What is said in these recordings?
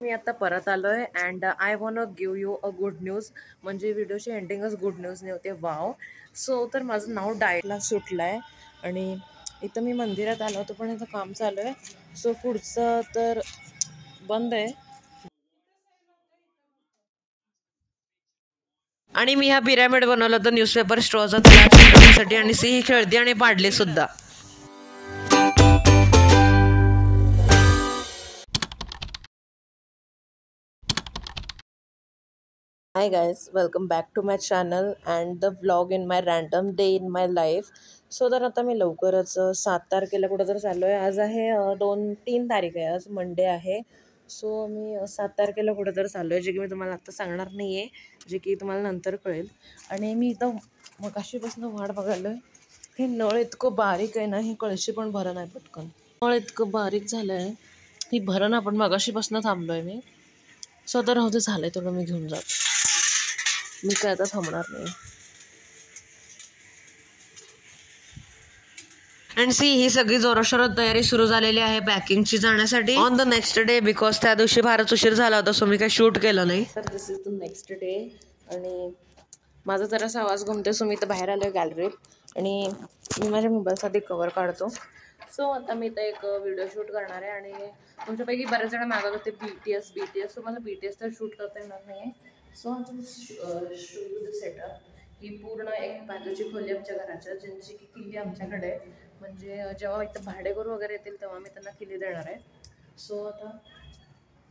मी आता परत आलोय and I want give you a good news. म्हणजे व्हिडिओची एंडिंगच गुड न्यूज नव्हते. वाव. सो तर माझं नाव डायटला सुटलंय आणि इथं मी मंदिरात आलो होतो पण इथं काम चालू आहे. सो पुढचं तर बंद आहे. आणि मी हा पिरॅमिड बनवला होता न्यूजपेपर स्ट्रॉचा त्याला चिकटवण्यासाठी आणि सी ही खेळती आणि पाडली सुद्धा. Hi guys, welcome back to my channel and the vlog in my random day in my life. So तर आता मी लवकरच 7 तारखेला कुठं तर चाललो आहे. आज आहे 3 तारीख आहे, आज मंडे आहे. सो मी 7 तारखेला कुठं तर चाललो आहे, जे की मी तुम्हाला आत्ता सांगणार नाही आहे, जे की तुम्हाला नंतर कळेल. आणि मी इथं मगाशीपासून वाट बघायलो आहे. हे नळ इतकं बारीक आहे ना, ही कळशी पण भरण आहे पटकन. नळ इतकं बारीक झालं आहे, ही भरण आपण मगाशीपासून थांबलो आहे मी. सो तर राहू दे, झालं आहे तेवढं मी घेऊन जातो. मी काय आता थांबणार नाही. अँड सी ही सगळी जोराशोरात तयारी सुरू झालेली आहे पॅकिंगची जाण्यासाठी on the next day, because त्या दिवशी फारच उशीर झाला होता. सो मी काही शूट केलं नाही. तर दिस इज द नेक्स्ट डे आणि माझा जरासा आवाज घुमते. सो मी इथं बाहेर आलो गॅलरीत आणि मी माझ्या मोबाईलसाठी कवर काढतो. सो आता मी इथं एक व्हिडिओ शूट करणार आहे आणि तुमच्यापैकी बरेच जण मागत होते BTS. सो मला BTS तर शूट करता येणार नाही आहे. So show you the setup. ही पूर्ण एक बाजूची खोली आमच्या घराच्या, ज्यांची की किल्ली आमच्याकडे आहे. म्हणजे जेव्हा इथं भाडेकरू वगैरे येतील तेव्हा मी त्यांना किल्ली देणार आहे. सो आता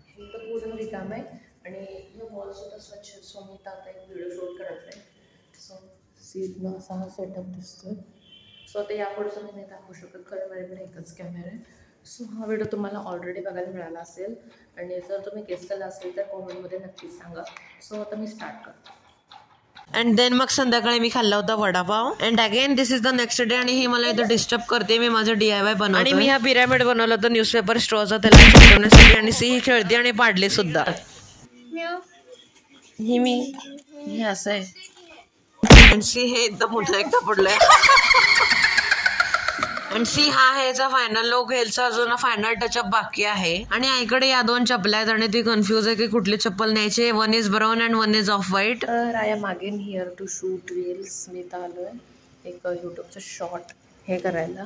हे तर पूर्ण रिकाम आहे आणि हे वॉलसुद्धा स्वच्छ. सो मी तर आता एक व्हिडिओ शूट करत आहे. सो सीटनं असा हा सेटअप दिसतोय. सो आता यापुढचं मी नाही दाखवू शकत, कारण माझ्याकडे एकच कॅमेरा आहे. सो हा व्हिडिओ तुम्हाला ऑलरेडी बघायला मिळाला असेल आणि जर तुम्ही गेस केला असेल तर कॉमेंटमध्ये नक्कीच सांगा. सो आता मी स्टार्ट करतो. अँड देन मग संध्याकाळी मी खाल्ला होता vada pav. And again this is the next day आणि ही मला इथं डिस्टर्ब करते. मी माझं DIY बनवतो आणि मी हा पिरॅमिड बनवला होता न्यूजपेपर स्ट्रॉचा त्याला चिकटवण्यासाठी आणि सी ही खेळते आणि पाडली सुद्धा. ही मी हे असं आहे. अँड सी हे एकदम मोठं एकदा पडलंय. आणि सी हा ह्याचा फायनल लुक, ह्याचा अजून फायनल टचअप बाकी आहे. आणि आईकडे या 2 चप्पल आहेत आणि ती कन्फ्यूज आहे की कुठली चप्पल न्यायची. One is brown and one is off white. तर I am again here to shoot reels. मी तर आलो आहे एक यूट्यूबचं शॉर्ट हे करायला,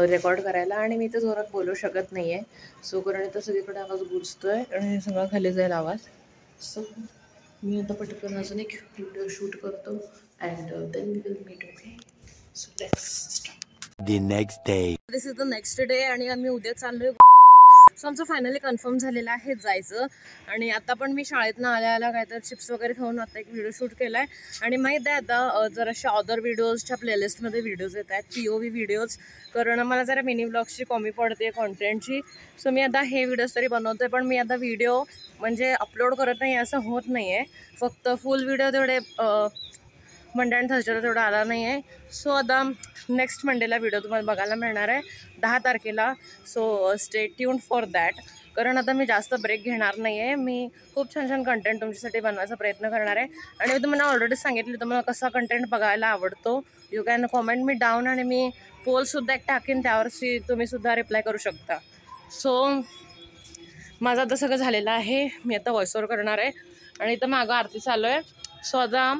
रेकॉर्ड करायला आणि मी तर जोरात बोलू शकत नाही आहे. सो कारण इथं सगळीकडे आवाज गुंजतोय आणि सगळं खाली जाईल आवाज. सो मी आता पटकन अजून एक व्हिडिओ शूट करतो and then we will meet. Okay, so let's start. The next day. This is the next day आणि आम्ही उद्या चाललोय. सो आमचं फायनली कन्फर्म झालेलं आहे जायचं. आणि आता पण मी शाळेतनं आल्या काहीतरी चिप्स वगैरे खाऊन आता एक व्हिडिओ शूट केला आहे. आणि माहीत आहे आता जर अशा अदर व्हिडिओजच्या प्लेलिस्टमध्ये व्हिडिओज येत आहेत, POV व्हिडिओज, कारण मला जरा मिनी ब्लॉग्सची कमी पडते कॉन्टेंटची. सो मी आता हे व्हिडिओज तरी बनवते, पण मी आता व्हिडिओ म्हणजे अपलोड करत नाही असं होत नाही आहे. फक्त फुल व्हिडिओ तेवढे मंडे आणि थर्सडेला तेवढा आला नाही आहे. सो आता नेक्स्ट मंडेला व्हिडिओ तुम्हाला बघायला मिळणार आहे 10 तारखेला. So stay tuned for that. कारण आता मी जास्त ब्रेक घेणार नाही आहे. मी खूप छान छान कंटेंट तुमच्यासाठी बनवायचा प्रयत्न करणार आहे. आणि मी तुम्हाला ऑलरेडी सांगितलं तुम्हाला कसा कंटेंट बघायला आवडतो. You can comment me down आणि मी पोलसुद्धा एक टाकेन, त्यावरची तुम्हीसुद्धा रिप्लाय करू शकता. सो माझं आता सगळं झालेलं आहे. मी आता व्हॉइस ओव्हर करणार आहे आणि इथं मागं आरती चालू आहे. सो आता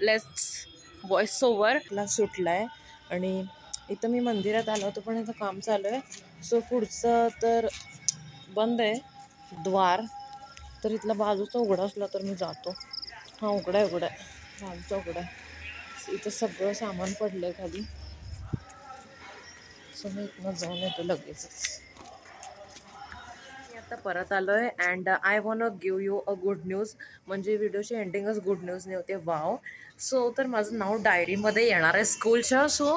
लेट्स व्हॉइस ओव्हरला सुटला आहे आणि इथं मी मंदिरात आलो होतो पण इथं काम चालू आहे. सो पुढचं तर बंद आहे द्वार. तर इथला बाजूचा उघडा असला तर मी जातो. हा उघडा आहे बाजूचा उघडा आहे. इथं सगळं सामान पडलं आहे खाली. सो मी इथनं जाऊन येतो लगेचच. आता परत आलो आहे and I want give you a good news. म्हणजे व्हिडिओची एंडिंगच गुड न्यूज नव्हते. वाव. सो तर माझं नाव डायरीमध्ये येणार आहे स्कूलच्या. So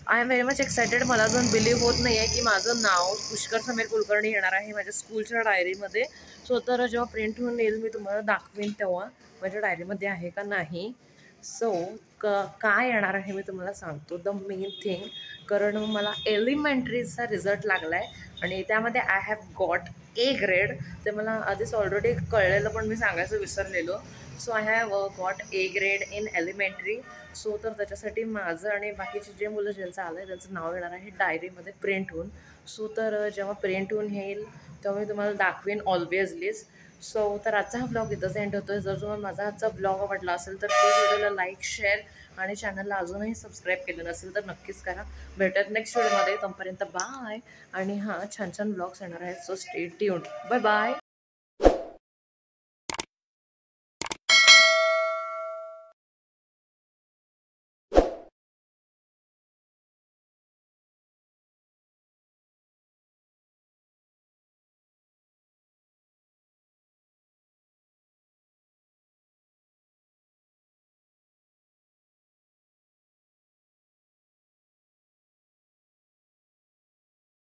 I am very much excited. मला अजून बिलीव्ह होत नाही आहे की माझं नाव पुष्कर समीर कुलकर्णी येणार आहे माझ्या स्कूलच्या डायरीमध्ये. सो तर जेव्हा प्रिंट होऊन येईल मी तुम्हाला दाखवेन तेव्हा माझ्या डायरीमध्ये आहे का नाही. सो काय येणार आहे मी तुम्हाला सांगतो. द मेन थिंग, कारण मला एलिमेंटरीचा रिझल्ट लागला आहे आणि त्यामध्ये I have got A grade. ते मला आधीच ऑलरेडी कळलेलं पण मी सांगायचं विसरलेलो. So I have got A grade in elementary. So तर त्याच्यासाठी माझं आणि बाकीचे जे मुलं ज्यांचं आलं आहे त्यांचं नाव येणार आहे डायरीमध्ये प्रिंट होऊन. सो तर जेव्हा प्रिंट होऊन येईल तेव्हा मी तुम्हाला दाखवेन ऑलवेजलीच. सो तर आजचा हा ब्लॉग इथंच एंड होतोय. जर तुम्हाला माझा आजचा ब्लॉग आवडला असेल तर प्लीज व्हिडिओला लाईक, शेअर आणि चॅनलला अजूनही सबस्क्राईब केलं नसेल तर नक्कीच करा. भेटत नेक्स्ट व्हिडिओमध्ये. तोपर्यंत बाय. आणि हां, छान छान ब्लॉग्स येणार आहेत. So stay tuned. Bye bye.